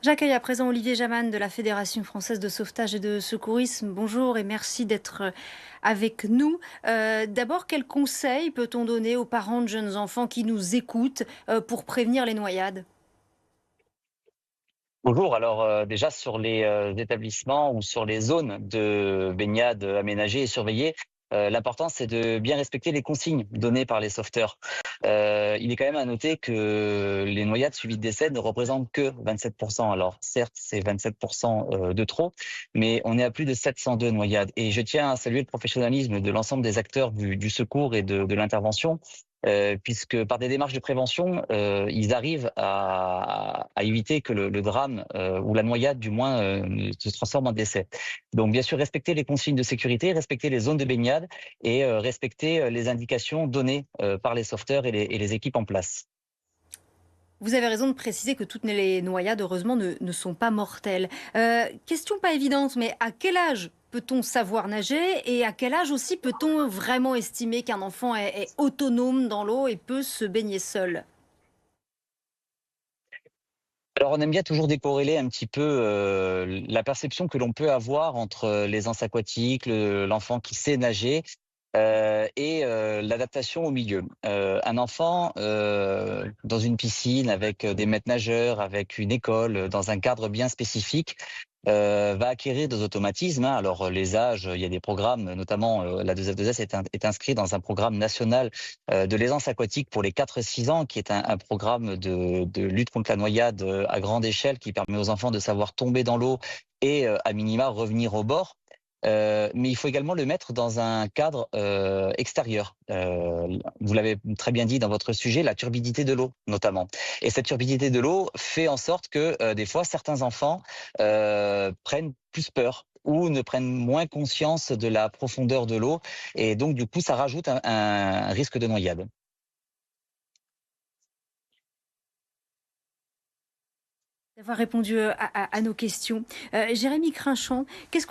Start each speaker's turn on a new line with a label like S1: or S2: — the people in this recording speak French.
S1: J'accueille à présent Olivier Jaman de la Fédération française de sauvetage et de secourisme. Bonjour et merci d'être avec nous. D'abord, quels conseils peut-on donner aux parents de jeunes enfants qui nous écoutent pour prévenir les noyades?
S2: Bonjour, alors déjà sur les établissements ou sur les zones de baignade aménagées et surveillées, l'important c'est de bien respecter les consignes données par les sauveteurs. Il est quand même à noter que les noyades suivies de décès ne représentent que 27%. Alors certes, c'est 27% de trop, mais on est à plus de 702 noyades. Et je tiens à saluer le professionnalisme de l'ensemble des acteurs du secours et de l'intervention. Puisque par des démarches de prévention, ils arrivent à éviter que le drame ou la noyade du moins ne se transforme en décès. Donc bien sûr, respecter les consignes de sécurité, respecter les zones de baignade et respecter les indications données par les sauveteurs et les équipes en place.
S1: Vous avez raison de préciser que toutes les noyades, heureusement, ne sont pas mortelles. Question pas évidente, mais à quel âge peut-on savoir nager et à quel âge aussi peut-on vraiment estimer qu'un enfant est autonome dans l'eau et peut se baigner seul?
S2: Alors on aime bien toujours décorréler un petit peu la perception que l'on peut avoir entre l'aisance aquatique, l'enfant qui sait nager et l'adaptation au milieu. Un enfant dans une piscine avec des maîtres nageurs, avec une école, dans un cadre bien spécifique, va acquérir des automatismes, hein. Alors les âges, il y a des programmes, notamment la 2F2S est inscrit dans un programme national de l'aisance aquatique pour les 4-6 ans, qui est un programme de lutte contre la noyade à grande échelle, qui permet aux enfants de savoir tomber dans l'eau et à minima revenir au bord. Mais il faut également le mettre dans un cadre extérieur. Vous l'avez très bien dit dans votre sujet, la turbidité de l'eau notamment. Et cette turbidité de l'eau fait en sorte que des fois certains enfants prennent plus peur ou ne prennent moins conscience de la profondeur de l'eau, et donc du coup ça rajoute un risque de noyade.
S1: D'avoir répondu à nos questions. Jérémy Crinchamp, qu'est-ce